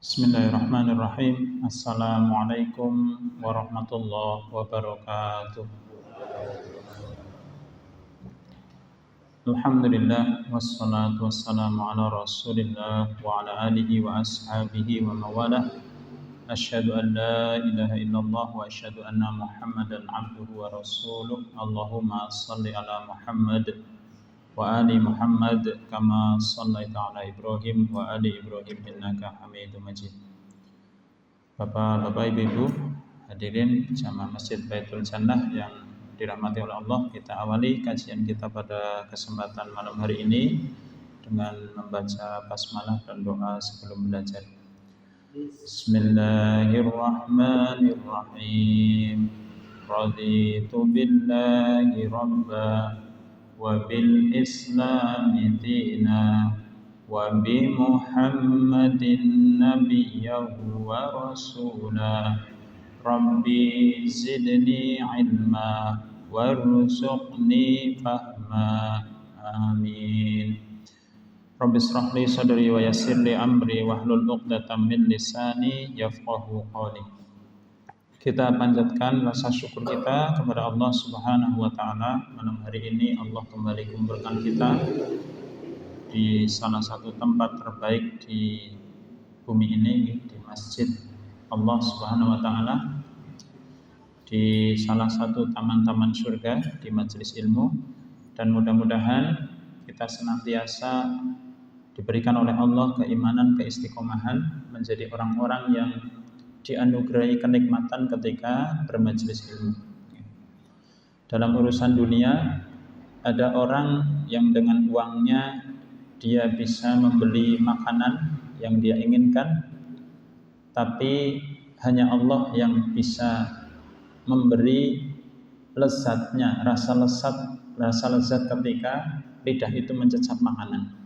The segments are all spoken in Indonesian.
Bismillahirrahmanirrahim. Assalamualaikum warahmatullahi wabarakatuh. Alhamdulillah wassalatu wassalamu ala Rasulillah wa ala alihi wa ashabihi wa mawalah. Asyhadu an la ilaha illallah wa asyhadu anna Muhammadan abduhu wa rasuluh. Allahumma shalli ala Muhammad wa ali Muhammad kama shallaita ala Ibrahim wa ali Ibrahim innaka Hamidum Majid. Bapak-bapak, Ibu-ibu, hadirin jamaah Masjid Baitul Jannah yang dirahmati oleh Allah, kita awali kajian kita pada kesempatan malam hari ini dengan membaca basmalah dan doa sebelum belajar. Bismillahirrahmanirrahim. Raditu billahi rabba wa bil islami dina wa bi Muhammadin nabiyyan wa rasula. Rabbi zidni ilma warzuqni fahma. Amin. Rabbi shrah li sadri wa yassir li amri wahlul 'uqdatam min lisani yafqahu qawli. Kita panjatkan rasa syukur kita kepada Allah Subhanahu wa taala. Malam hari ini Allah kembali kumpulkan kita di salah satu tempat terbaik di bumi ini, di Masjid Allah Subhanahu wa taala, di salah satu taman-taman surga, di majelis ilmu, dan mudah-mudahan kita senantiasa diberikan oleh Allah keimanan, keistiqomahan, menjadi orang-orang yang dianugerahi kenikmatan ketika bermajelis ilmu. Dalam urusan dunia, ada orang yang dengan uangnya dia bisa membeli makanan yang dia inginkan, tapi hanya Allah yang bisa memberi lezatnya, rasa lezat ketika lidah itu mencecap makanan.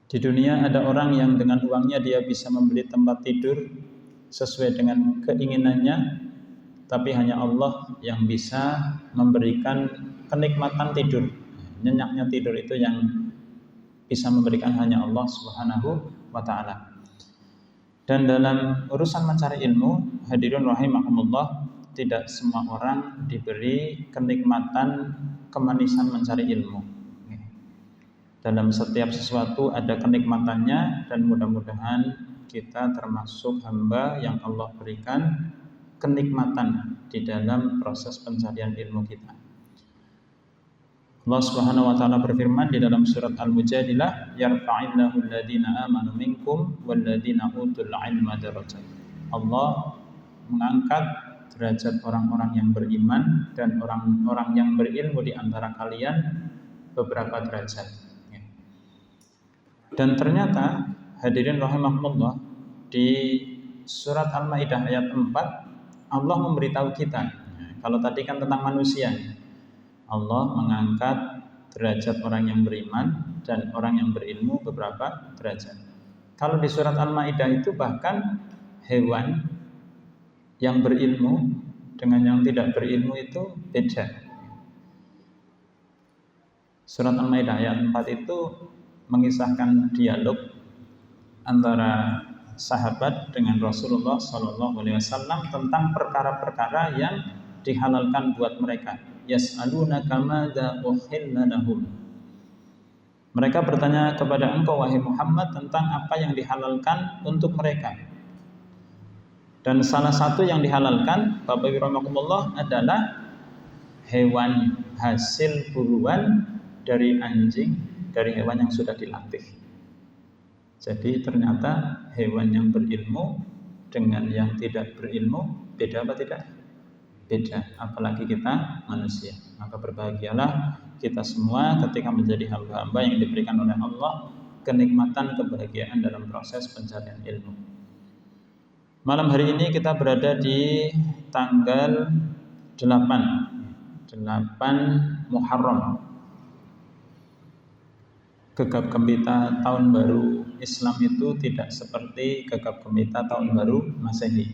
Di dunia ada orang yang dengan uangnya dia bisa membeli tempat tidur sesuai dengan keinginannya, tapi hanya Allah yang bisa memberikan kenikmatan tidur. Nyenyaknya tidur itu yang bisa memberikan hanya Allah Subhanahu wa ta'ala. Dan dalam urusan mencari ilmu, hadirin rahimakumullah, tidak semua orang diberi kenikmatan kemanisan mencari ilmu. Dalam setiap sesuatu ada kenikmatannya, dan mudah-mudahan kita termasuk hamba yang Allah berikan kenikmatan di dalam proses pencarian ilmu kita. Allah Subhanahu wa taala berfirman di dalam surat Al-Mujadilah, yarfa'illahu alladhina amanu minkum walladhina utul ilma darajat. Allah mengangkat derajat orang-orang yang beriman dan orang-orang yang berilmu di antara kalian beberapa derajat. Dan ternyata hadirin rahimakumullah, di surat Al-Maidah ayat 4 Allah memberitahu kita, kalau tadi kan tentang manusia, Allah mengangkat derajat orang yang beriman dan orang yang berilmu beberapa derajat. Kalau di surat Al-Maidah itu bahkan hewan yang berilmu dengan yang tidak berilmu itu beda. Surat Al-Maidah ayat 4 itu mengisahkan dialog antara sahabat dengan Rasulullah SAW tentang perkara-perkara yang dihalalkan buat mereka. Yas'alunaka madza uhilla lahum. Mereka bertanya kepada engkau wahai Muhammad tentang apa yang dihalalkan untuk mereka. Dan salah satu yang dihalalkan, Bapak Ibu rahimakumullah, adalah hewan hasil buruan dari anjing, dari hewan yang sudah dilatih. Jadi ternyata hewan yang berilmu dengan yang tidak berilmu beda apa tidak? Beda, apalagi kita manusia. Maka berbahagialah kita semua ketika menjadi hamba-hamba yang diberikan oleh Allah kenikmatan, kebahagiaan dalam proses pencarian ilmu. Malam hari ini kita berada di tanggal 8 Muharram. Gegap gempita tahun baru Islam itu tidak seperti gegap gempita tahun baru Masehi.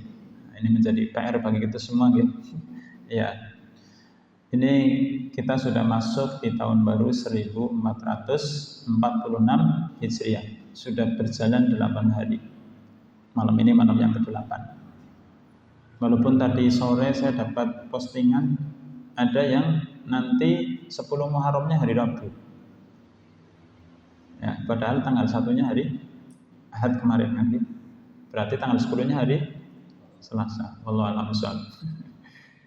Ini menjadi PR bagi kita semua, gitu. Ya. Ini kita sudah masuk di tahun baru 1446 Hijriah. Sudah berjalan 8 hari. Malam ini malam yang ke-8. Walaupun tadi sore saya dapat postingan ada yang nanti 10 Muharramnya hari Rabu. Ya, padahal tanggal 1-nya hari Ahad kemarin nanti. Berarti tanggal 10-nya hari Selasa. Wallahu a'lam bishawab.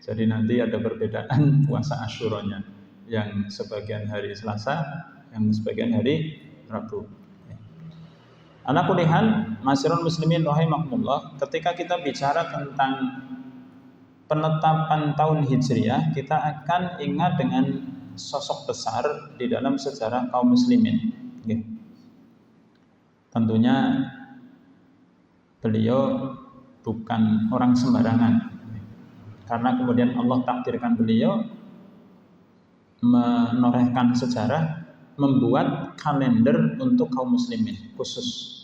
Jadi nanti ada perbedaan puasa Asyuranya. Yang sebagian hari Selasa, yang sebagian hari Rabu. Ala kulli hal, ma'asyiral muslimin rahimakumullah, ketika kita bicara tentang penetapan tahun Hijriah, kita akan ingat dengan sosok besar di dalam sejarah kaum muslimin. Oke. Tentunya beliau bukan orang sembarangan. Karena kemudian Allah takdirkan beliau menorehkan sejarah, membuat kalender untuk kaum muslimin khusus.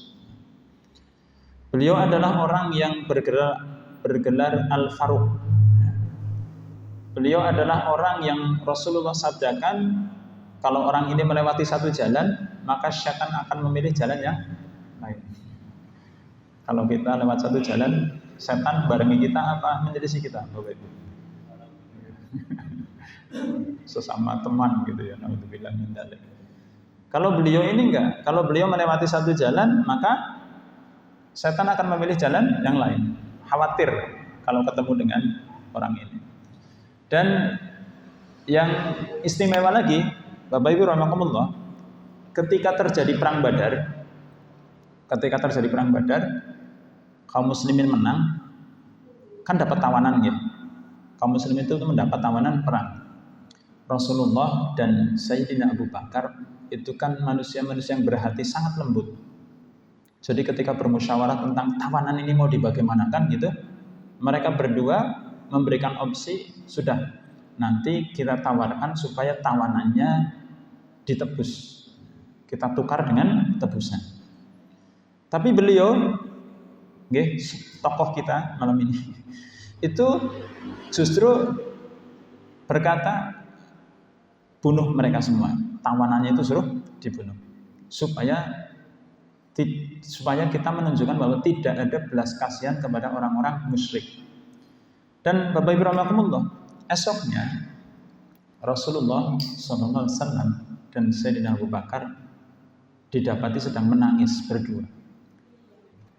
Beliau adalah orang yang bergelar Al-Faruq. Beliau adalah orang yang Rasulullah sabdakan, kalau orang ini melewati satu jalan, maka syaitan akan memilih jalan yang lain. Kalau kita lewat satu jalan, setan barengi kita apa menyelisih kita, Bapak Ibu? Sesama teman gitu ya, naudzubillah min dzalik. Kalau beliau ini enggak, kalau beliau melewati satu jalan, maka setan akan memilih jalan yang lain. Khawatir kalau ketemu dengan orang ini. Dan yang istimewa lagi, Bapak Ibu rahimakumullah, ketika terjadi perang Badar, kaum muslimin menang, kan dapat tawanan ya. Kaum muslimin itu mendapat tawanan perang. Rasulullah dan Sayyidina Abu Bakar itu kan manusia-manusia yang berhati sangat lembut. Jadi ketika bermusyawarah tentang tawanan ini mau dibagaimanakan gitu, mereka berdua memberikan opsi, sudah nanti kita tawarkan supaya tawanannya ditebus, kita tukar dengan tebusan. Tapi beliau, tokoh kita malam ini, itu justru berkata, bunuh mereka semua, tawanannya itu suruh dibunuh, supaya kita menunjukkan bahwa tidak ada belas kasihan kepada orang-orang musyrik. Dan Bapak Ibu rahimakumullah, esoknya Rasulullah SAW dan Sayyidina Abu Bakar didapati sedang menangis berdua.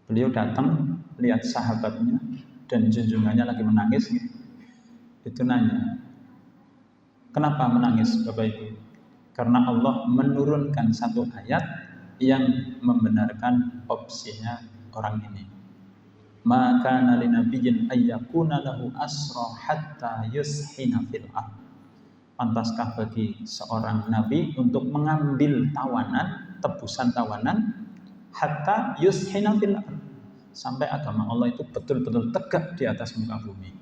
Beliau datang lihat sahabatnya dan junjungannya lagi menangis. Itu nanya, kenapa menangis Bapak Ibu? Karena Allah menurunkan satu ayat yang membenarkan opsinya orang ini. Maka nali nabiyyin ayyakuna lahu asra hatta yushina fil ard. Pantaskah bagi seorang nabi untuk mengambil tawanan, tebusan tawanan, hatta yushina fil ard, sampai agama Allah itu betul-betul tegak di atas muka bumi.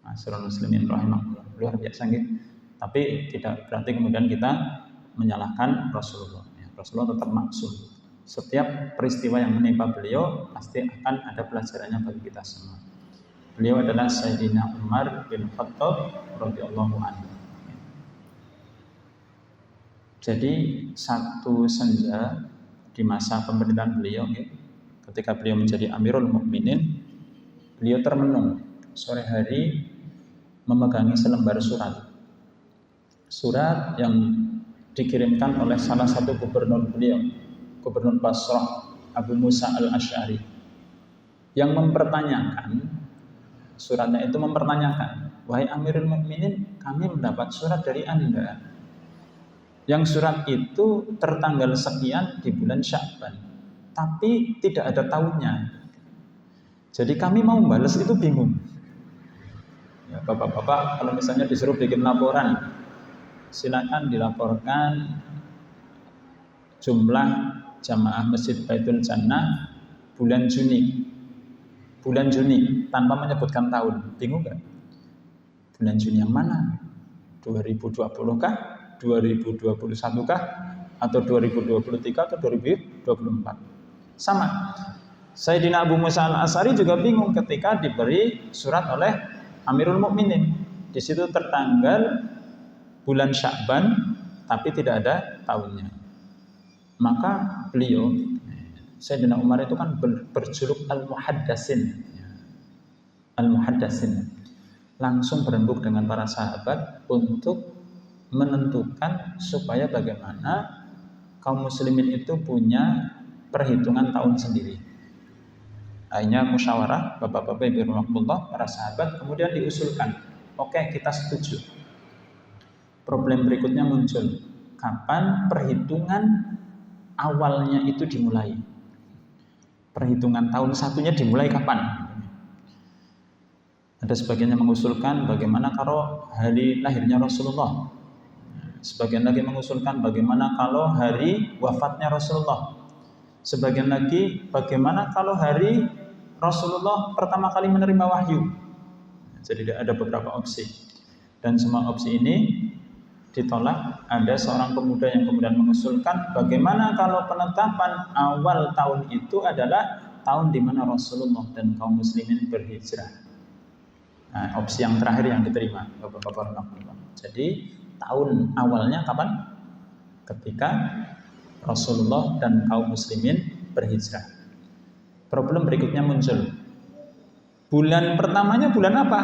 Ma'asyiral muslimin rahimakumullah, luar biasa nggih. Tapi tidak berarti kemudian kita menyalahkan Rasulullah. Rasulullah tetap maksum. Setiap peristiwa yang menimpa beliau pasti akan ada pelajarannya bagi kita semua. Beliau adalah Sayyidina Umar bin Khattab radhiyallahu anhu. Jadi satu senja di masa pemerintahan beliau, ketika beliau menjadi Amirul Mukminin, beliau termenung sore hari memegangi selembar surat yang dikirimkan oleh salah satu gubernur beliau, Gubernur Basrah Abu Musa al-Asy'ari, yang mempertanyakan, suratnya itu mempertanyakan, wahai Amirul Mukminin, kami mendapat surat dari Anda, yang surat itu tertanggal sekian di bulan Sya'ban, tapi tidak ada tahunnya. Jadi kami mau balas itu bingung. Ya, bapak-bapak kalau misalnya disuruh bikin laporan, silakan dilaporkan jumlah jamaah Masjid Baitul Jannah bulan Juni tanpa menyebutkan tahun. Bingung nggak? Bulan Juni yang mana? 2020 kah? 2021 kah? Atau 2023 atau 2024? Sama. Sayyidina Abu Musa al-Asy'ari juga bingung ketika diberi surat oleh Amirul Mukminin. Di situ tertanggal bulan Sya'ban, tapi tidak ada tahunnya. Maka beliau Sayyidina Umar itu kan berjuluk Al-Muhaddatsin. Langsung berembuk dengan para sahabat untuk menentukan supaya bagaimana kaum muslimin itu punya perhitungan tahun sendiri. Akhirnya musyawarah, bapak-bapak ibu rahmatullah, para sahabat kemudian diusulkan, oke, kita setuju. Problem berikutnya muncul, kapan perhitungan awalnya itu dimulai? Perhitungan tahun satunya dimulai kapan? Ada sebagian yang mengusulkan bagaimana kalau hari lahirnya Rasulullah. Sebagian lagi mengusulkan bagaimana kalau hari wafatnya Rasulullah. Sebagian lagi bagaimana kalau hari Rasulullah pertama kali menerima wahyu. Jadi ada beberapa opsi. Dan semua opsi ini ditolak. Ada seorang pemuda yang kemudian mengusulkan bagaimana kalau penetapan awal tahun itu adalah tahun di mana Rasulullah dan kaum muslimin berhijrah. Nah, opsi yang terakhir yang diterima Bapak-bapak. Jadi tahun awalnya kapan? Ketika Rasulullah dan kaum muslimin berhijrah. Problem berikutnya muncul. Bulan pertamanya bulan apa?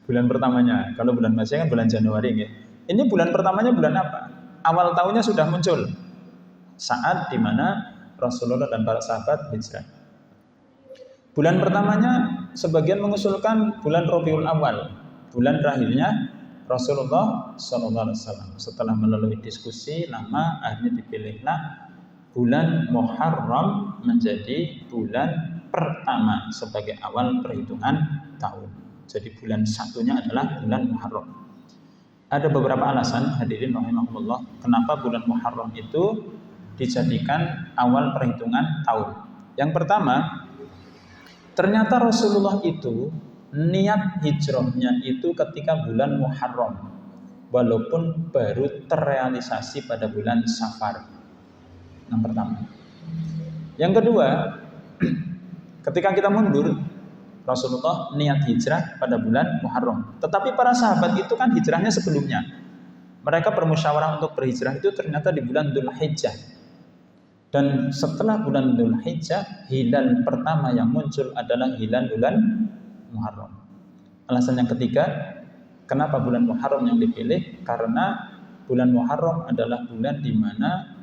Bulan pertamanya, kalau bulan Masehi kan bulan Januari ya. Ini bulan pertamanya bulan apa? Awal tahunnya sudah muncul. Saat dimana Rasulullah dan para sahabat hijrah. Bulan pertamanya sebagian mengusulkan bulan Rabiul Awal, bulan terakhirnya Rasulullah SAW. Setelah melalui diskusi lama, akhirnya dipilihlah bulan Muharram menjadi bulan pertama sebagai awal perhitungan tahun. Jadi bulan satunya adalah bulan Muharram. Ada beberapa alasan, hadirin rahimakumullah, kenapa bulan Muharram itu dijadikan awal perhitungan tahun. Yang pertama, ternyata Rasulullah itu niat hijrahnya itu ketika bulan Muharram, walaupun baru terrealisasi pada bulan Safar. Yang pertama. Yang kedua, ketika kita mundur, Rasulullah niat hijrah pada bulan Muharram. Tetapi para sahabat itu kan hijrahnya sebelumnya. Mereka bermusyawarah untuk berhijrah itu ternyata di bulan Dzulhijjah. Dan setelah bulan Dzulhijjah, hilal pertama yang muncul adalah hilal bulan Muharram. Alasan yang ketiga, kenapa bulan Muharram yang dipilih? Karena bulan Muharram adalah bulan di mana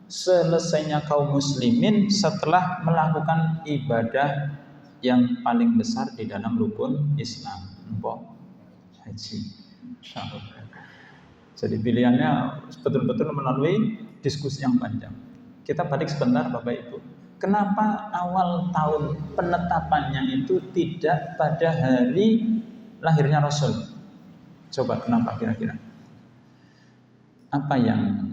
selesainya kaum muslimin setelah melakukan ibadah yang paling besar di dalam rukun Islam, haji. Jadi pilihannya betul-betul melalui diskusi yang panjang. Kita balik sebentar Bapak Ibu. Kenapa awal tahun penetapannya itu tidak pada hari lahirnya Rasul? Coba kenapa kira-kira? Apa yang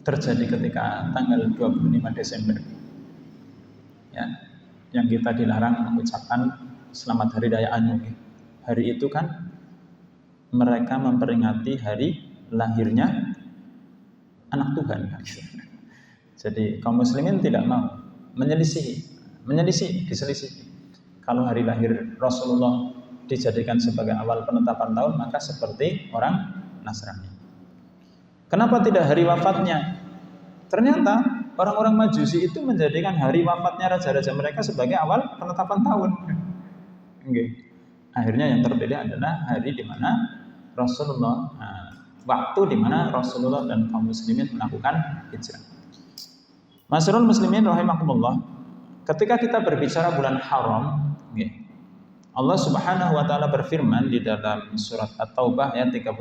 terjadi ketika tanggal 25 Desember? Ya, yang kita dilarang mengucapkan selamat hari raya Anu. Hari itu kan mereka memperingati hari lahirnya anak Tuhan. Jadi kaum muslimin tidak mau diselisih. Kalau hari lahir Rasulullah dijadikan sebagai awal penetapan tahun, maka seperti orang Nasrani. Kenapa tidak hari wafatnya? Ternyata orang-orang Majusi itu menjadikan hari wafatnya raja-raja mereka sebagai awal penetapan tahun. Akhirnya yang terpilih adalah hari di mana Rasulullah, waktu di mana Rasulullah dan kaum muslimin melakukan hijrah. Masyarul muslimin rahimakumullah, ketika kita berbicara bulan haram, Allah Subhanahu wa taala berfirman di dalam surat At-Taubah ayat 36,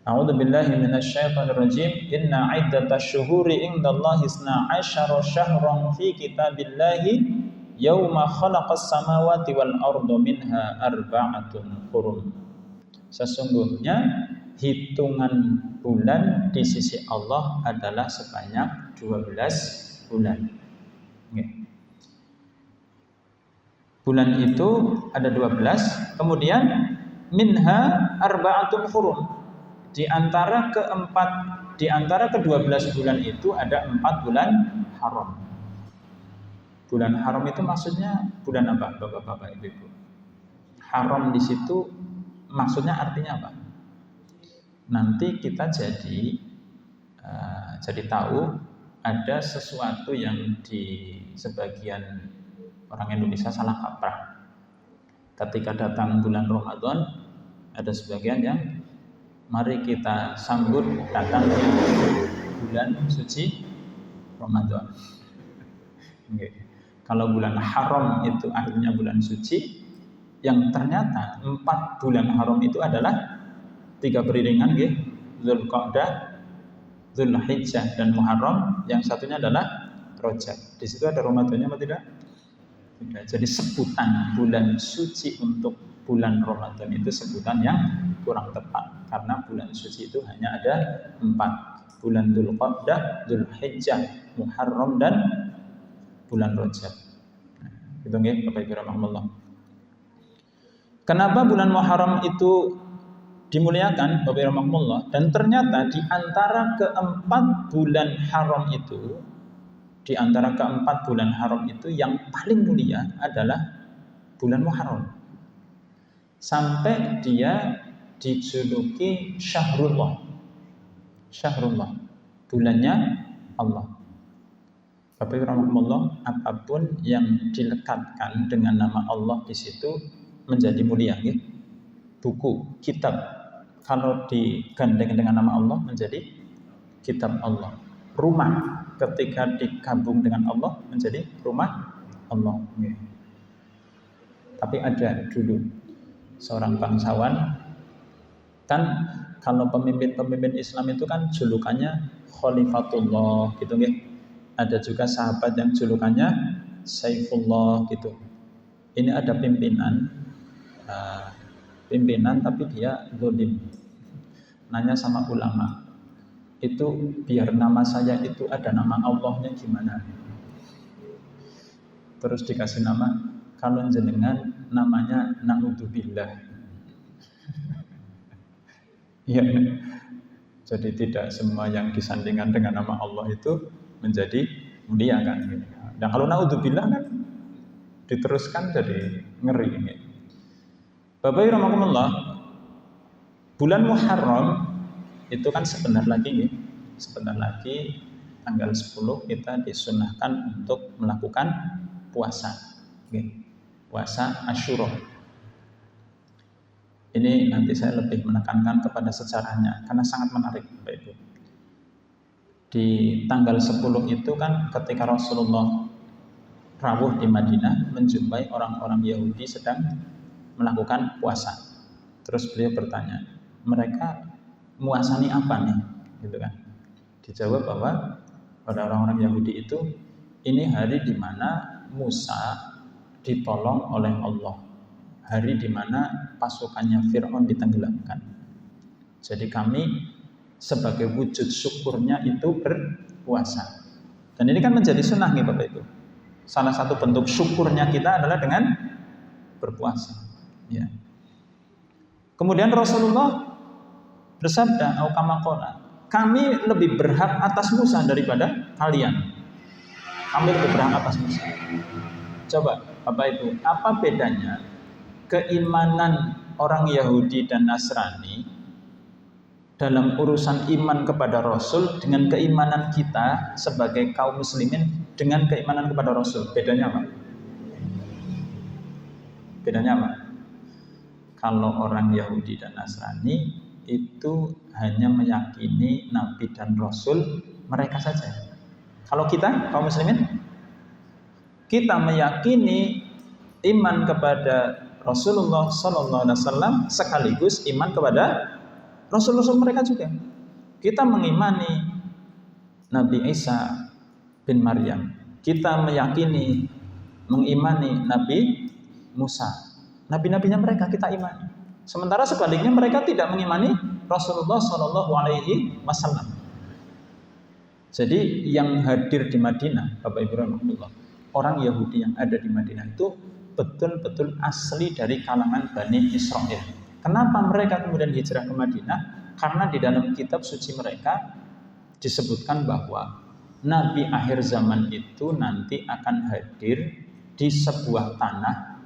A'udzu billahi minasyaitonir rajim, inna 'iddatasy syuhuri 'indallahi 12 syahran fi kitabillahi yauma khalaqas samawati wal arda minha arba'atun hurum. Sesungguhnya hitungan bulan di sisi Allah adalah sebanyak 12 bulan. Bulan itu ada 12, kemudian minha arba'atun hurum. Di antara ke-12 bulan itu ada 4 bulan haram. Bulan haram itu maksudnya bulan apa, Bapak-bapak, Ibu-ibu? Haram di situ maksudnya artinya apa? Nanti kita jadi tahu ada sesuatu yang di sebagian orang Indonesia salah kaprah. Ketika datang bulan Ramadan, ada sebagian yang mari kita sambut datangnya bulan suci Ramadan. Okay. Kalau bulan haram itu artinya bulan suci, yang ternyata 4 bulan haram itu adalah 3 beriringan, Dzulqa'dah, Dzulhijjah dan Muharram, yang satunya adalah Rajab. Di situ ada Ramadannya atau tidak? Tidak. Jadi sebutan bulan suci untuk bulan Ramadan itu sebutan yang kurang tepat, karena bulan suci itu hanya ada 4. Bulan Dzulqa'dah, Dzulhijjah, Muharram dan bulan Rajab. Gitu nggih, Bapak Ibu rahimahumullah. Kenapa bulan Muharram itu dimuliakan, Bapak Ibu rahimahumullah? Dan ternyata di antara keempat bulan haram itu, yang paling mulia adalah bulan Muharram. Sampai dia dijuluki Syahrullah, bulannya Allah. Bapak Ibu rahimahumullah, apapun yang dilekatkan dengan nama Allah di situ menjadi mulia, ya. Buku, kitab, kalau digandeng dengan nama Allah menjadi kitab Allah. Rumah, ketika digabung dengan Allah menjadi rumah Allah, ya. Tapi ada dulu seorang bangsawan, kan kalau pemimpin Islam itu kan julukannya Khalifatullah, gitu ya. Ada juga sahabat yang julukannya Saifullah, gitu. Ini ada pimpinan tapi dia zalim. Nanya sama ulama, itu biar nama saya itu ada nama Allahnya gimana? Terus dikasih nama, kalau jenengan namanya Na'udzubillah. Ya, jadi tidak semua yang disandingkan dengan nama Allah itu menjadi mulia, kan? Dan kalau Na'udzubillah kan diteruskan jadi ngeri, ini. Bapak Ibu rahimahumullah, bulan Muharram itu kan sebentar lagi tanggal 10 kita disunahkan untuk melakukan puasa, puasa Asyura. Ini nanti saya lebih menekankan kepada sejarahnya karena sangat menarik, Bapak Ibu. Di tanggal 10 itu kan ketika Rasulullah rawuh di Madinah menjumpai orang-orang Yahudi sedang melakukan puasa. Terus beliau bertanya, mereka muasani apa nih? Gitu kan. Dijawab bahwa pada orang-orang Yahudi itu ini hari di mana Musa ditolong oleh Allah. Hari di mana pasukannya Fir'aun ditenggelamkan. Jadi kami sebagai wujud syukurnya itu berpuasa. Dan ini kan menjadi sunnah nih Bapak Ibu. Salah satu bentuk syukurnya kita adalah dengan berpuasa. Ya. Kemudian Rasulullah bersabda, "Au kama qala, kami lebih berhak atas Musa daripada kalian." Kami lebih berhak atas Musa. Coba Bapak Ibu, apa bedanya keimanan orang Yahudi dan Nasrani dalam urusan iman kepada Rasul dengan keimanan kita sebagai kaum muslimin dengan keimanan kepada Rasul? Bedanya apa? Bedanya apa? Kalau orang Yahudi dan Nasrani itu hanya meyakini Nabi dan Rasul mereka saja. Kalau kita, kaum muslimin, kita meyakini iman kepada Rasulullah SAW sekaligus iman kepada Rasul-Rasul mereka juga. Kita mengimani Nabi Isa bin Maryam. Kita meyakini, mengimani Nabi Musa. Nabi-nabinya mereka kita imani. Sementara sebaliknya mereka tidak mengimani Rasulullah SAW. Jadi yang hadir di Madinah, Bapak Ibu rahimahumullah, orang Yahudi yang ada di Madinah itu betul-betul asli dari kalangan Bani Israel. Kenapa mereka kemudian hijrah ke Madinah? Karena di dalam kitab suci mereka disebutkan bahwa Nabi akhir zaman itu nanti akan hadir di sebuah tanah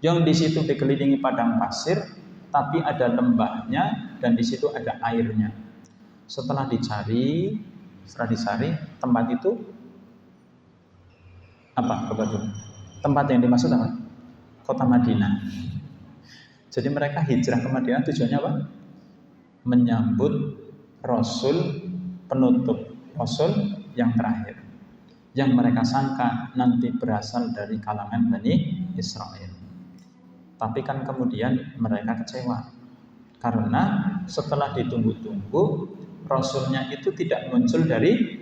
yang di situ dikelilingi padang pasir, tapi ada lembahnya dan di situ ada airnya. Setelah dicari, Setelah dicari, tempat itu apa? Tempat yang dimaksud apa? Kota Madinah. Jadi mereka hijrah ke Madinah tujuannya apa? Menyambut Rasul penutup, Rasul yang terakhir, yang mereka sangka nanti berasal dari kalangan Bani Israel. Tapi kan kemudian mereka kecewa karena setelah ditunggu-tunggu Rasulnya itu tidak muncul dari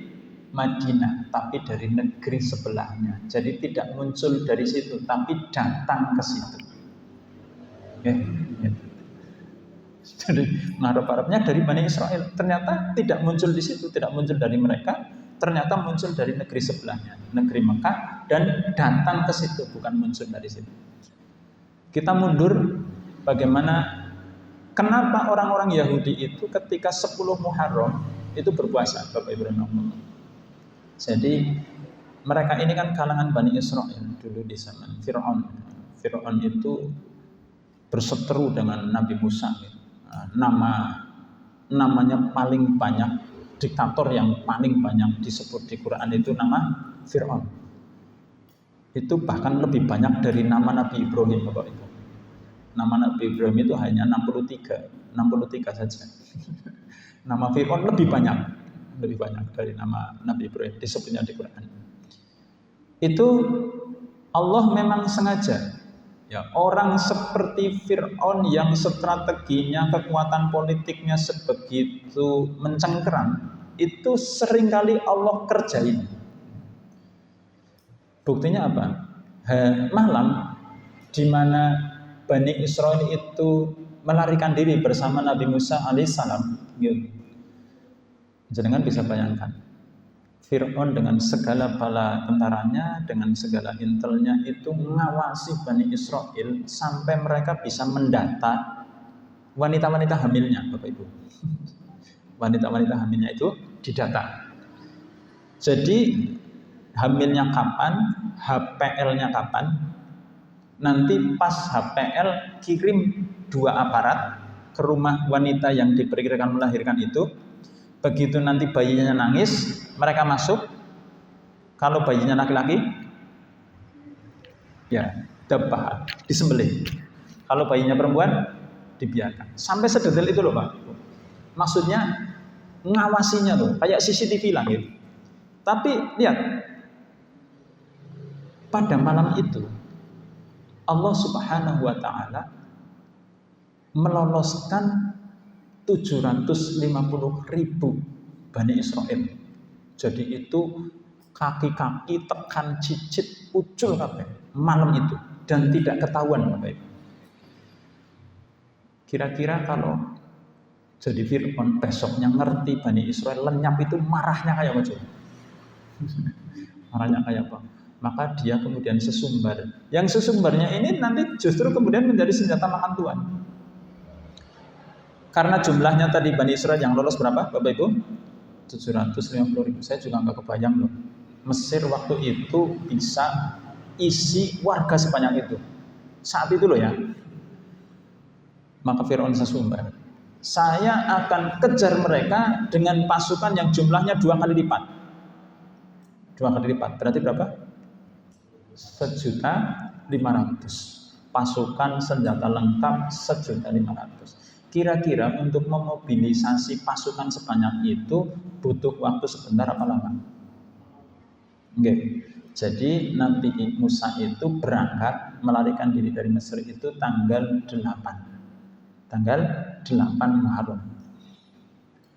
Madinah, tapi dari negeri sebelahnya. Jadi tidak muncul dari situ, tapi datang ke situ. Ya. Jadi ngarep-arepnya dari Bani Israel, ternyata tidak muncul di situ, tidak muncul dari mereka, ternyata muncul dari negeri sebelahnya, negeri Mekah, dan datang ke situ, bukan muncul dari situ. Kita mundur, bagaimana, kenapa orang-orang Yahudi itu ketika 10 Muharram itu berpuasa, Bapak Ibu dan Bapak. Jadi mereka ini kan kalangan Bani Israel dulu di zaman Fir'aun. Fir'aun itu berseteru dengan Nabi Musa. Namanya paling banyak, diktator yang paling banyak disebut di Quran itu nama Fir'aun. Itu bahkan lebih banyak dari nama Nabi Ibrahim, Bapak Ibu. Nama Nabi Ibrahim itu hanya 63 saja. Nama Fir'aun lebih banyak dari nama Nabi Ibrahim disebutnya di Quran. Itu Allah memang sengaja, ya, orang seperti Fir'aun yang strateginya, kekuatan politiknya sebegitu mencengkeram, itu seringkali Allah kerjain. Buktinya apa? Malam di mana Bani Israel itu melarikan diri bersama Nabi Musa alaihissalam, jangan bisa bayangkan Fir'aun dengan segala bala tentaranya, dengan segala intelnya itu mengawasi Bani Israel sampai mereka bisa mendata wanita-wanita hamilnya, Bapak Ibu. Wanita-wanita hamilnya itu didata. Jadi hamilnya kapan, HPL-nya kapan, nanti pas HPL kirim 2 aparat ke rumah wanita yang diperkirakan melahirkan itu. Begitu nanti bayinya nangis, mereka masuk. Kalau bayinya laki-laki, ya dabah, disembelih. Kalau bayinya perempuan, dibiarkan. Sampai sedetail itu loh, Pak. Maksudnya ngawasinya loh, kayak CCTV lah gitu. Tapi lihat, pada malam itu Allah Subhanahu wa Ta'ala meloloskan 750.000 Bani Israel. Jadi itu kaki-kaki tekan cicit ucul kabeh malam itu dan tidak ketahuan, Bapak Ibu. Kira-kira kalau jadi Fir'aun besoknya ngerti Bani Israel lenyap itu marahnya kayak apa? Marahnya kayak apa? Maka dia kemudian sesumbar. Yang sesumbarnya ini nanti justru kemudian menjadi senjata makan tuan. Karena jumlahnya tadi Bani Israel yang lolos berapa, Bapak Ibu? 750.000. Saya juga nggak kebayang loh. Mesir waktu itu bisa isi warga sebanyak itu. Saat itu loh ya. Maka Fir'aun sesumbar. Saya akan kejar mereka dengan pasukan yang jumlahnya 2 kali lipat. 2 kali lipat. Berarti berapa? 1.500.000. Pasukan senjata lengkap 1.500.000. Kira-kira untuk memobilisasi pasukan sebanyak itu butuh waktu sebentar apa lama? Oke. Jadi Nabi Musa itu berangkat melarikan diri dari Mesir itu tanggal 8. Tanggal 8 Muharram.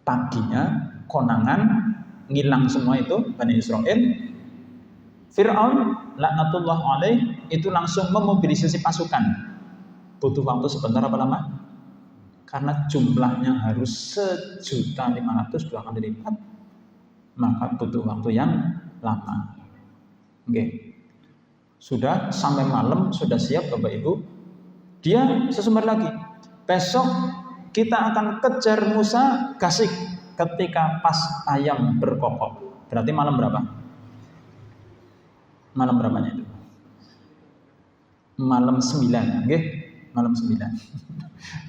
Paginya konangan ngilang semua itu Bani Israel. Fir'aun laknatullah alaih itu langsung memobilisasi pasukan. Butuh waktu sebentar apa lama? Karena jumlahnya harus 1.500.000 2 kali lipat, maka butuh waktu yang lama. Oke. Sudah sampai malam, sudah siap Bapak Ibu. Dia sesumbar lagi. Besok kita akan kejar Musa Gasik ketika pas ayam berkokok. Berarti malam berapa? Malam berapanya itu? Malam 9, oke? Malam 9.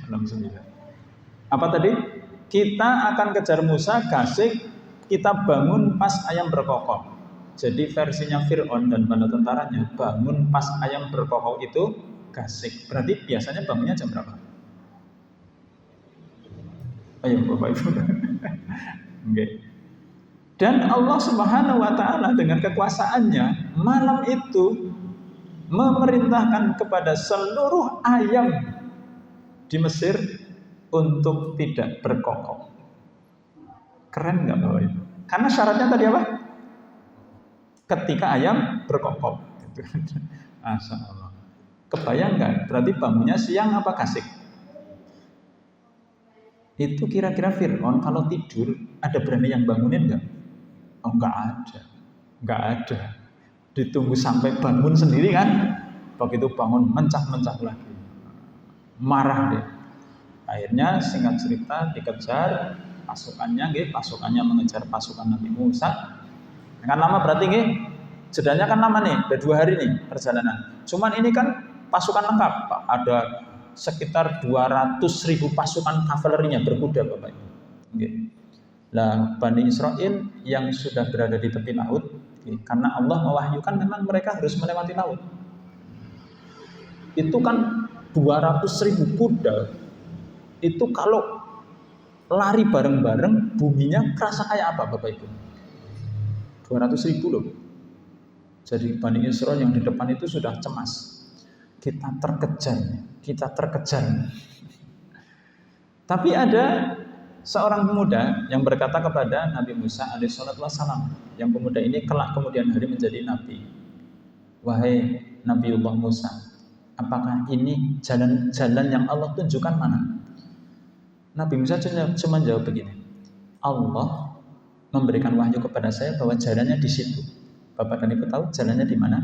Malam 9. Apa tadi? Kita akan kejar Musa Gasik kita bangun pas ayam berkokok. Jadi versinya Fir'aun dan bala tentaranya, bangun pas ayam berkokok itu gasik. Berarti biasanya bangunnya jam berapa? Ayo Bapak Ibu. Okay. Dan Allah Subhanahu wa taala dengan kekuasaannya malam itu memerintahkan kepada seluruh ayam di Mesir untuk tidak berkokok. Keren nggak Bapak Ibu? Karena syaratnya tadi apa? Ketika ayam berkokok. Masya Allah. Kebayang nggak? Berarti bangunnya siang apa kasik? Itu kira-kira Fir'aun kalau tidur ada berani yang bangunin nggak? Oh nggak ada. Nggak ada. Ditunggu sampai bangun sendiri kan? Begitu bangun mencah-mencah lagi. Marah dia. Akhirnya singkat cerita dikejar pasukannya mengejar pasukan Nabi Musa. Kan lama berarti nggih. Jedanya kan lama nih, udah 2 hari nih perjalanan. Cuman ini kan pasukan lengkap, Pak. Ada sekitar 200.000 pasukan kavalerinya berkuda, Bapak Ibu. Nggih. Nah, Bani Israel yang sudah berada di tepi laut, karena Allah mewahyukan memang mereka harus melewati laut. Itu kan 200.000 kuda. Itu kalau lari bareng-bareng, buminya kerasa kayak apa Bapak Ibu? 200.000 loh. Jadi Bani Israel yang di depan itu sudah cemas. Kita terkejar. Tapi ada seorang pemuda yang berkata kepada Nabi Musa alaihissalam, yang pemuda ini kelak kemudian hari menjadi nabi. Wahai Nabiullah Musa, apakah ini jalan yang Allah tunjukkan mana? Nabi Musa cuma jawab begini, Allah memberikan wahyu kepada saya bahwa jalannya di situ. Bapak dan Ibu tahu jalannya di mana?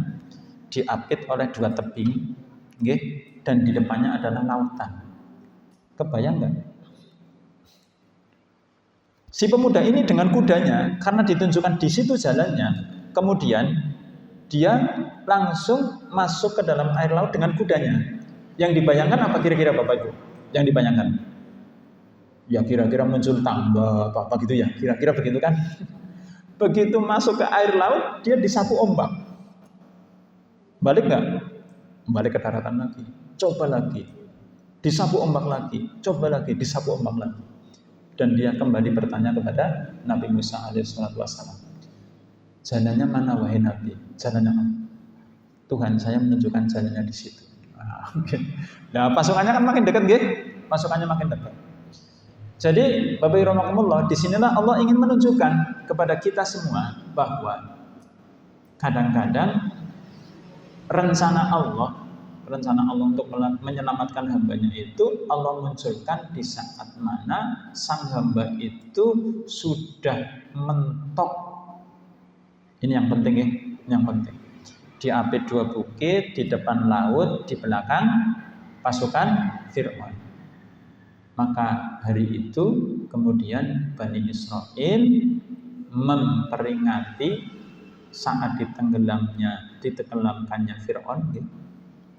Diapit oleh 2 tebing, okay? Dan di depannya adalah lautan. Kebayang nggak? Si pemuda ini dengan kudanya, karena ditunjukkan di situ jalannya, kemudian dia langsung masuk ke dalam air laut dengan kudanya. Yang dibayangkan apa kira-kira Bapak Ibu? Yang dibayangkan? Ya kira-kira muncul tangga apa gitu ya, kira-kira begitu kan? Begitu masuk ke air laut, dia disapu ombak. Balik nggak? Balik ke daratan lagi. Coba lagi. Disapu ombak lagi. Coba lagi, disapu ombak lagi. Dan dia kembali bertanya kepada Nabi Musa alaihissalam. Jalannya mana wahai Nabi? Jalannya mana? Tuhan saya menunjukkan jalannya di situ. Nah, pasukannya kan makin dekat, gitu. Pasukannya makin dekat. Jadi, Bapak Ibu rahimakumullah, disinilah Allah ingin menunjukkan kepada kita semua bahwa kadang-kadang rencana Allah untuk menyelamatkan hambanya itu Allah munculkan di saat mana sang hamba itu sudah mentok. Ini yang penting ya, yang penting. Diapit 2 bukit, di depan laut, di belakang pasukan Fir'aun. Maka hari itu kemudian Bani Israel memperingati saat ditenggelamkannya Fir'aun. Gitu.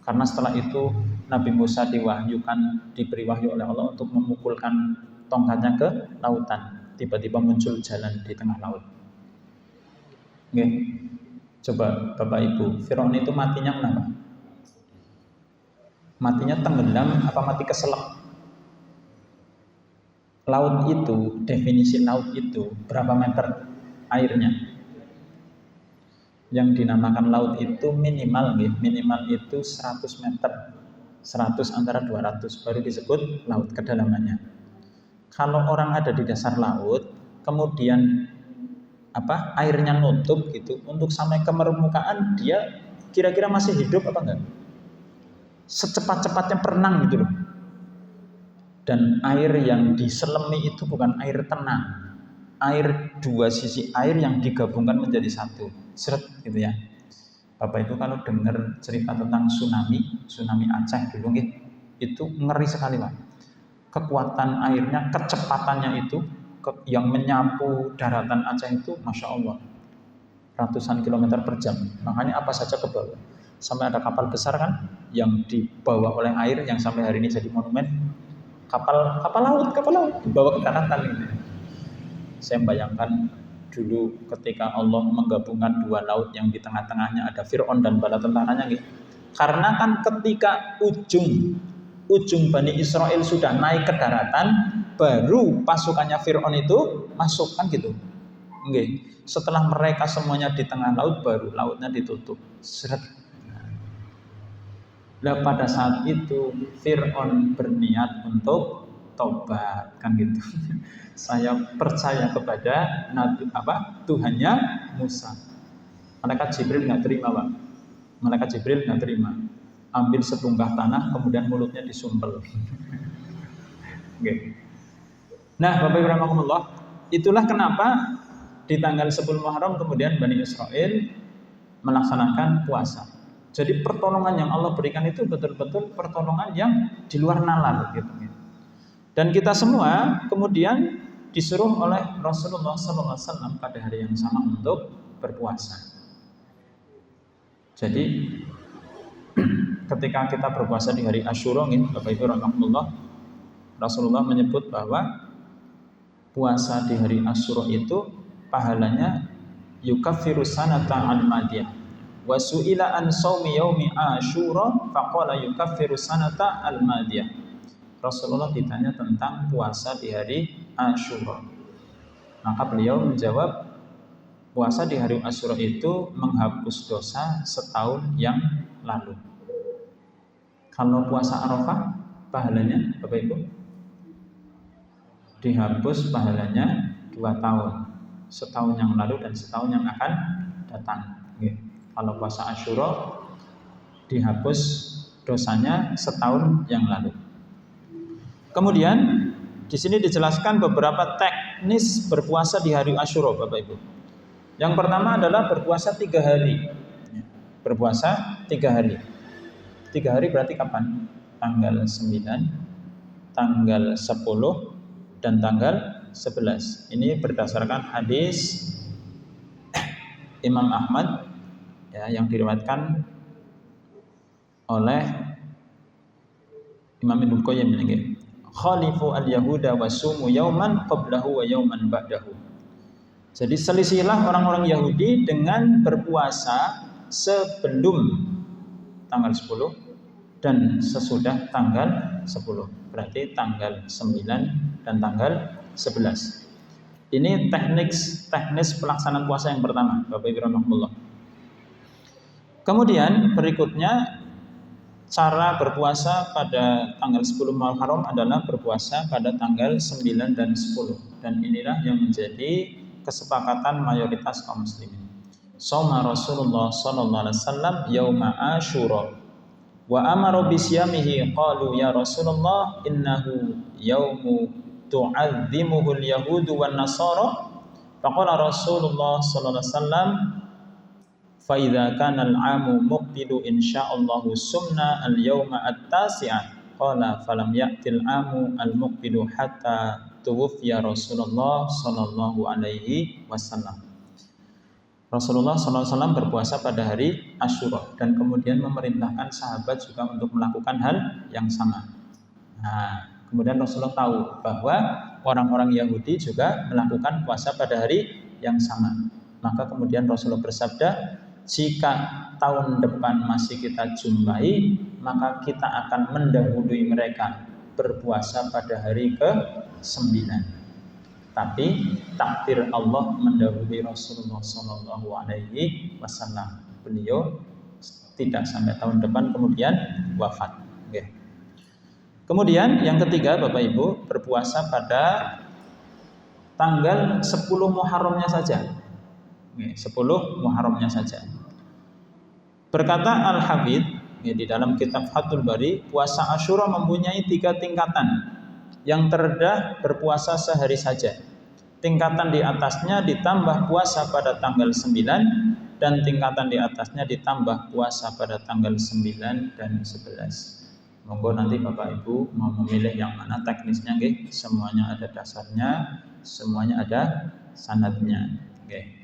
Karena setelah itu Nabi Musa diberi wahyu oleh Allah untuk memukulkan tongkatnya ke lautan. Tiba-tiba muncul jalan di tengah laut. Oke. Coba Bapak Ibu, Fir'aun itu matinya kenapa? Matinya tenggelam apa mati keselak? Laut itu, definisi laut itu berapa meter airnya? Yang dinamakan laut itu minimal itu 100 meter. 100 antara 200 baru disebut laut kedalamannya. Kalau orang ada di dasar laut, kemudian airnya nutup gitu, untuk sampai ke permukaan dia kira-kira masih hidup apa enggak? Secepat-cepatnya berenang gitu loh. Dan air yang diselemi itu bukan air tenang, air 2 sisi air yang digabungkan menjadi satu, seret gitu ya. Bapak itu kalau dengar cerita tentang tsunami Aceh dulu itu ngeri sekali Pak. Kekuatan airnya, kecepatannya itu yang menyapu daratan Aceh itu Masya Allah ratusan kilometer per jam. Makanya apa saja ke bawah. Sampai ada kapal besar kan yang dibawa oleh air yang sampai hari ini jadi monumen. Kapal laut dibawa ke daratan gitu. Saya membayangkan dulu ketika Allah menggabungkan dua laut yang di tengah-tengahnya ada Fir'aun dan bala tentaranya gitu. Karena kan ketika ujung Bani Israel sudah naik ke daratan, baru pasukannya Fir'aun itu masuk kan gitu. Nggih. Setelah mereka semuanya di tengah laut, baru lautnya ditutup. Seret. Nah, pada saat itu Fir'aun berniat untuk tobat kan gitu. Saya percaya kepada Tuhannya Musa. Malaikat Jibril nggak terima, Pak. Malaikat Jibril nggak terima. Ambil sebungkah tanah, kemudian mulutnya disumpel. Okay. Nah, Bapak Ibu rahimakumullah, itulah kenapa di tanggal 10 Muharram kemudian Bani Israel melaksanakan puasa. Jadi pertolongan yang Allah berikan itu betul-betul pertolongan yang di luar nalar gitu. Dan kita semua kemudian disuruh oleh Rasulullah SAW pada hari yang sama untuk berpuasa. Jadi ketika kita berpuasa di hari Asyura, Bapak Ibu rahimakumullah, Rasulullah menyebut bahwa puasa di hari Asyura itu pahalanya yukaffiru sanata al-madiyah wa su'ila an shaumi yaumi Asyura faqala yukaffiru sanata al-madiyah. Rasulullah ditanya tentang puasa di hari Asyura, maka beliau menjawab, puasa di hari Asyura itu menghapus dosa setahun yang lalu. Kalau puasa Arafah pahalanya Bapak Ibu dihapus pahalanya 2 tahun, setahun yang lalu dan setahun yang akan datang. Kalau puasa Asyura dihapus dosanya setahun yang lalu. Kemudian di sini dijelaskan beberapa teknis berpuasa di hari Asyura, Bapak Ibu. Yang pertama adalah berpuasa 3 hari. Berpuasa 3 hari. 3 hari berarti kapan? Tanggal 9, tanggal 10, dan tanggal 11. Ini berdasarkan hadis Imam Ahmad ya, yang diriwayatkan oleh Imam Ibnu Qayyim ini. Khalifu al-yahuda wa sumu yauman qablahu wa yauman ba'dahu. Jadi selisihilah orang-orang Yahudi dengan berpuasa sebelum tanggal 10 dan sesudah tanggal 10. Berarti tanggal 9 dan tanggal 11. Ini teknis pelaksanaan puasa yang pertama, Bapak Ibu rahimakumullah. Kemudian berikutnya cara berpuasa pada tanggal 10 Muharram adalah berpuasa pada tanggal 9 dan 10. Dan inilah yang menjadi kesepakatan mayoritas kaum muslimin. Shoma Rasulullah sallallahu alaihi wasallam yauma Asyura wa amara bi siyamihi qalu ya Rasulullah innahu yaumu tu'azzimuhu al-yahudu wan nasara faqala Rasulullah sallallahu alaihi wasallam fa idza kana al-'amu muqbilu insyaallah sumna al-yawma at-tasi'a qala falam ya'til 'amu al-muqbilu hatta tuwfiya Rasulullah sallallahu alaihi wasallam. Rasulullah SAW berpuasa pada hari Asyura dan kemudian memerintahkan sahabat juga untuk melakukan hal yang sama. Nah, kemudian Rasulullah tahu bahwa orang-orang Yahudi juga melakukan puasa pada hari yang sama. Maka kemudian Rasulullah bersabda, jika tahun depan masih kita jumpai, maka kita akan mendahului mereka berpuasa pada hari ke-9. Tapi takdir Allah mendahului Rasulullah SAW. Beliau tidak sampai tahun depan kemudian wafat. Okay. Kemudian yang ketiga, Bapak Ibu, berpuasa pada tanggal 10 Muharramnya saja. 10 Muharramnya saja. Berkata Al-Hafidz di dalam kitab Fathul Bari, puasa Asyura mempunyai 3 tingkatan. Yang terendah berpuasa sehari saja. Tingkatan di atasnya ditambah puasa pada tanggal 9 dan tingkatan di atasnya ditambah puasa pada tanggal 9 dan 11. Monggo nanti Bapak Ibu mau memilih yang mana teknisnya, nggih. Semuanya ada dasarnya, semuanya ada sanadnya. Nggih.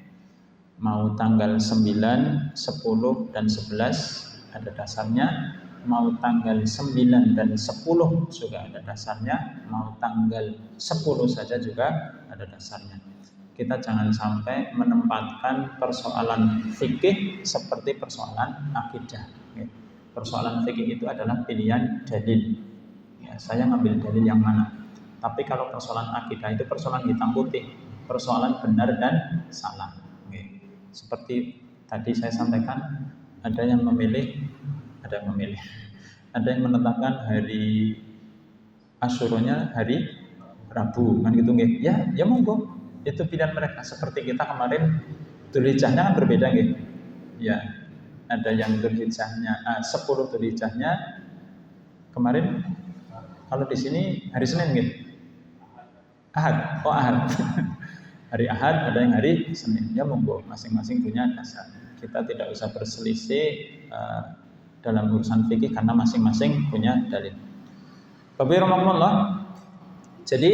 Mau tanggal 9, 10 dan 11 ada dasarnya. Mau tanggal 9 dan 10 juga ada dasarnya, mau tanggal 10 saja juga ada dasarnya. kita jangan sampai menempatkan persoalan fikih seperti persoalan akidah. Persoalan fikih itu adalah pilihan dalil. Ya, saya ngambil dalil yang mana. Tapi kalau persoalan akidah itu persoalan hitam putih, persoalan benar dan salah. Seperti tadi saya sampaikan, ada yang menetapkan hari Asyuranya hari Rabu, kan gitu nggih. Ya monggo. Itu pilihan mereka. Seperti kita kemarin Dzulhijjahnya kan berbeda nggih. Ya, ada yang Dzulhijjahnya 10 Dzulhijjahnya kemarin, kalau di sini hari Senin nggih. Ahad. Hari Ahad, ada yang hari Senin. Ya monggo, masing-masing punya dasar. Kita tidak usah berselisih dalam urusan fikih karena masing-masing punya dalil. Bapak rahimahullah. Jadi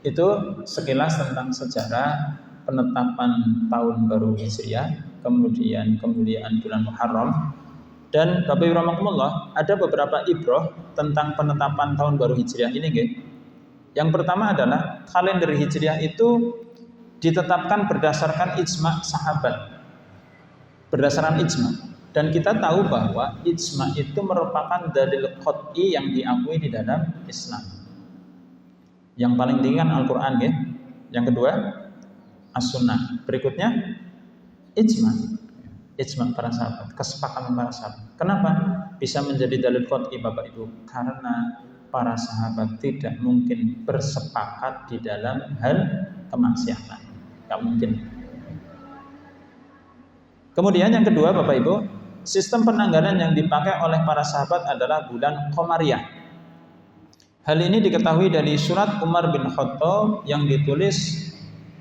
itu sekilas tentang sejarah penetapan tahun baru Hijriah, kemudian kemuliaan bulan Muharram. Dan Bapak rahimahullah, ada beberapa ibrah tentang penetapan tahun baru Hijriah ini nggih. Yang pertama adalah kalender Hijriah itu ditetapkan berdasarkan ijma' sahabat. Berdasarkan ijma'. Dan kita tahu bahwa ijma' itu merupakan dalil qat'i yang diakui di dalam Islam. Yang paling tinggi kan Al-Quran ya. Yang kedua As-Sunnah. Berikutnya ijma' para sahabat, kesepakatan para sahabat. Kenapa bisa menjadi dalil qat'i Bapak Ibu? Karena para sahabat tidak mungkin bersepakat di dalam hal kemaksiatan. Tidak mungkin. Kemudian yang kedua Bapak Ibu, sistem penanggalan yang dipakai oleh para sahabat adalah bulan Qamariyah. Hal ini diketahui dari surat Umar bin Khattab yang ditulis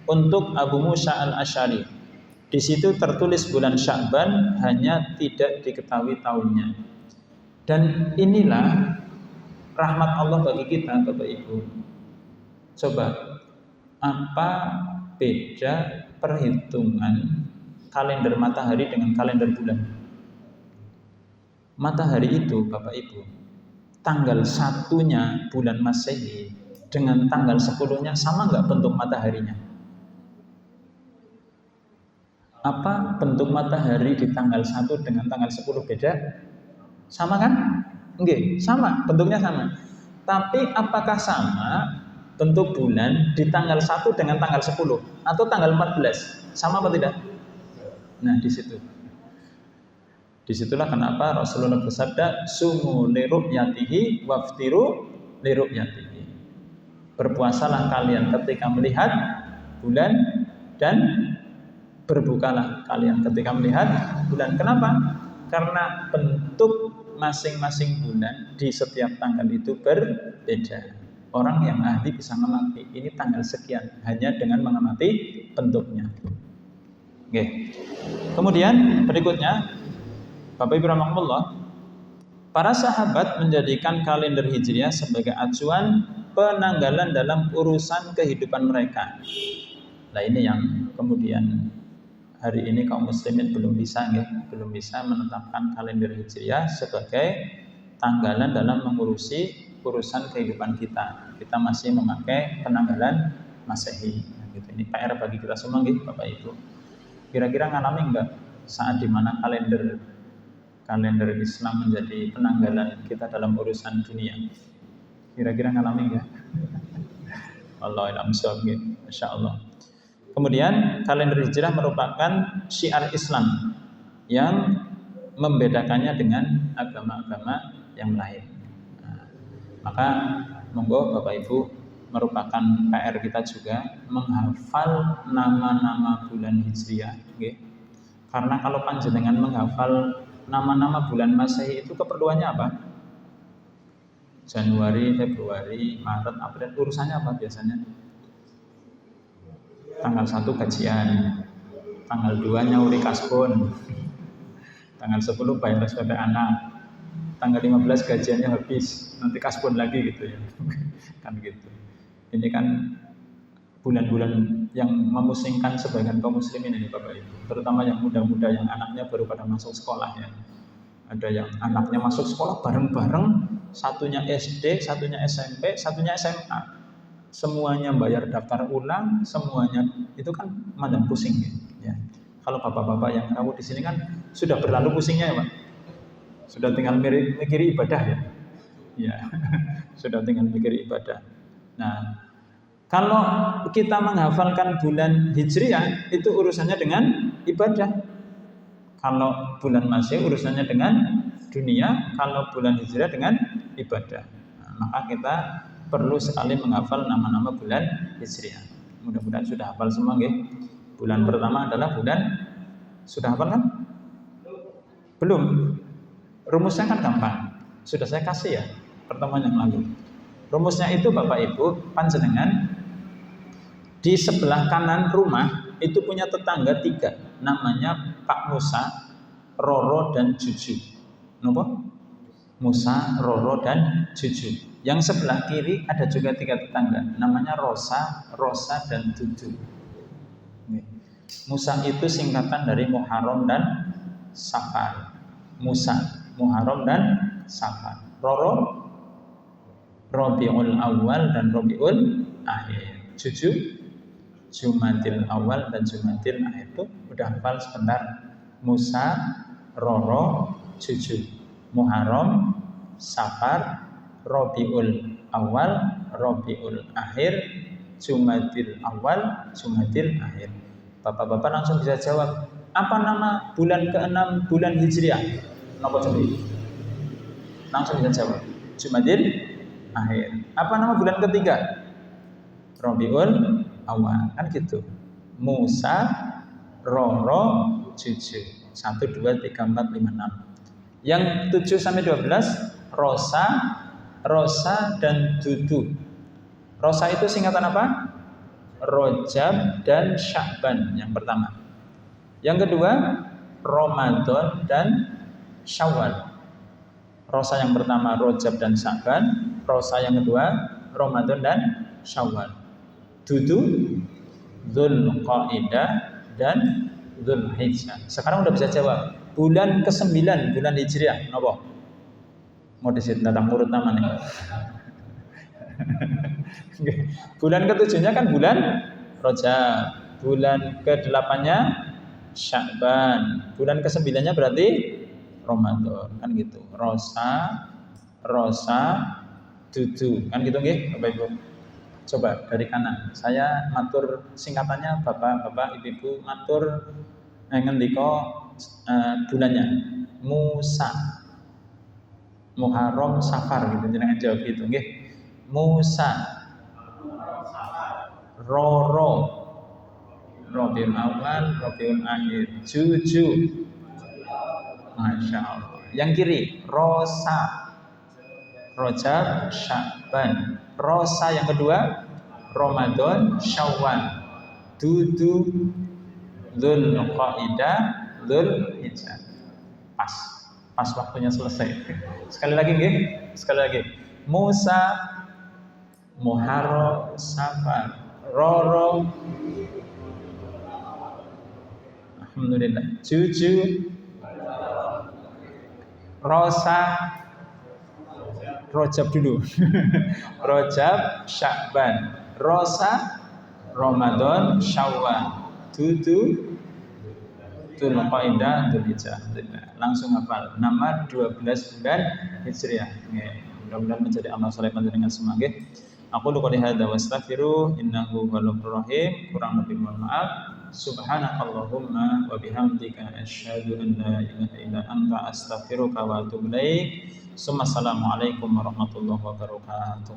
untuk Abu Musa al-Asy'ari. Di situ tertulis bulan Sya'ban, hanya tidak diketahui tahunnya. Dan inilah rahmat Allah bagi kita Bapak Ibu. Coba, apa beda perhitungan kalender matahari dengan kalender bulan? Matahari itu Bapak Ibu, tanggal 1-nya bulan Masehi dengan tanggal 10-nya sama nggak bentuk mataharinya? Apa bentuk matahari di tanggal 1 dengan tanggal 10 beda? Sama kan? Enggak, sama, bentuknya sama. Tapi apakah sama bentuk bulan di tanggal 1 dengan tanggal 10 atau tanggal 14? Sama apa tidak? Nah, di situ. Disitulah kenapa Rasulullah bersabda, sumu liru'yatihi waftiru liru'yatihi. Berpuasalah kalian ketika melihat bulan dan berbukalah kalian ketika melihat bulan. Kenapa? Karena bentuk masing-masing bulan di setiap tanggal itu berbeda. Orang yang ahli bisa mengamati ini tanggal sekian hanya dengan mengamati bentuknya. Oke. Kemudian berikutnya Bapak Ibu rahimahullah, para sahabat menjadikan kalender Hijriah sebagai acuan penanggalan dalam urusan kehidupan mereka. Nah ini yang kemudian hari ini kaum muslimin belum bisa menetapkan kalender Hijriah sebagai tanggalan dalam mengurusi urusan kehidupan kita. Kita masih memakai penanggalan Masehi. Gitu. Ini PR bagi kita semua gitu, Bapak Ibu. Kira-kira ngalami enggak saat dimana kalender Islam menjadi penanggalan kita dalam urusan dunia? Kira-kira ngalami enggak? Allahul a'lam, masyaallah. Kemudian kalender Hijrah merupakan syiar Islam yang membedakannya dengan agama-agama yang lain. Nah, maka monggo Bapak Ibu, merupakan PR kita juga menghafal nama-nama bulan Hijriah. Okay? Karena kalau panjenengan menghafal nama-nama bulan Masehi itu keperluannya apa? Januari, Februari, Maret, April, urusannya apa biasanya? Tanggal 1 gajian, tanggal 2 nyauri kasbon, tanggal 10 bayar SPP anak, tanggal 15 gajiannya habis, nanti kasbon lagi gitu ya. Kan gitu. Ini kan bulan-bulan yang memusingkan sebagian kaum muslimin ini Bapak Ibu, terutama yang muda-muda yang anaknya baru pada masuk sekolah ya. Ada yang anaknya masuk sekolah bareng-bareng, satunya SD, satunya SMP, satunya SMA. semuanya bayar daftar ulang, semuanya itu kan mandan pusing ya. Kalau bapak-bapak yang rawuh di sini kan sudah berlalu pusingnya ya Pak. Sudah tinggal mikiri ibadah ya. Ya. Sudah tinggal mikir ibadah. Nah, kalau kita menghafalkan bulan Hijriah itu urusannya dengan ibadah. Kalau bulan Masehi urusannya dengan dunia, kalau bulan Hijriah dengan ibadah. Nah, maka kita perlu sekali menghafal nama-nama bulan Hijriah. Mudah-mudahan sudah hafal semua nggih. Bulan pertama adalah bulan, sudah hafal kan? Belum. Rumusnya kan gampang. Sudah saya kasih ya pertemuan yang lalu. Rumusnya itu Bapak Ibu, panjenengan di sebelah kanan rumah itu punya tetangga 3, namanya Pak Musa, Roro dan Juju. Kenapa? Musa, Roro dan Juju. Yang sebelah kiri ada juga 3 tetangga, namanya Rosa, Rosa dan Dudu. Musa itu singkatan dari Muharram dan Safar. Musa, Muharram dan Safar. Roro, Rabiul Awal dan Rabiul Akhir. Juju, Jumadil Awal dan Jumadil Akhir. Itu udah hafal sebentar. Musa, Roro, Juju, Muharram, Safar, Rabiul Awal, Rabiul Akhir, Jumadil Awal, Jumadil Akhir. Bapak-bapak langsung bisa jawab. Apa nama bulan ke-6 bulan Hijriah? Napa coba? Langsung bisa jawab. Jumadil Akhir. Apa nama bulan ketiga? Rabiul Awal. Kan gitu. Musa, Roro, Juju. 1, 2, 3, 4, 5, 6. Yang 7 sampai 12 Rosa, Rosa dan Dudu. Rosa itu singkatan apa? Rojab dan Sya'ban yang pertama. Yang kedua Ramadan dan Syawal. Rosa yang pertama Rojab dan Sya'ban, Rosa yang kedua Ramadan dan Syawal. Dudu Dzulqa'dah dan Dzulhijjah. Sekarang udah bisa jawab. Bulan ke-9 bulan Hijriah napa? Mau disit datang urut namanya. Bulan ke-7-nya kan bulan Rajab. Bulan ke-8-nya Sya'ban. Bulan ke-9-nya berarti Ramadan. Kan gitu. Rosa, Rosa, Dudu. Kan gitu nggih, Bapak Ibu. Coba dari kanan. Saya matur singkatannya, Bapak, Ibu matur ngendika bulannya. Musa. Muharram, Safar gitu jenengan jawab gitu nggih. Musa, Roro, Rabiul Awal, Rabiul Akhir, Juju, Masya Allah. Yang kiri, Rosa, Rojab, Sya'ban. Rosa yang kedua, Ramadan, Syawal. Dudu, Dzulqa'dah, Dzulhijjah. Pas waktunya selesai. Sekali lagi nggih, sekali lagi. Musa, Muharram, Safar, Roro, alhamdulillah, Juju, Rosa, Rojab dulu. Rojab, Sya'ban, Rosa, Ramadan, Syawal, Dudu, Dzulqa'dah, Dzulhijjah. Langsung hafal nama 12 bulan Hijriah. Mudah-mudahan menjadi amal saleh panjenengan semua nggih. Aku qouli hadza wa astaghfiru innahu huwal ghafurur rahim. Kurang lebih mohon maaf. Subhanakallahumma wa bihamdika asyhadu an la ilaha illa anta astaghfiruka wa atubu ilaik. Assalamualaikum warahmatullahi wabarakatuh.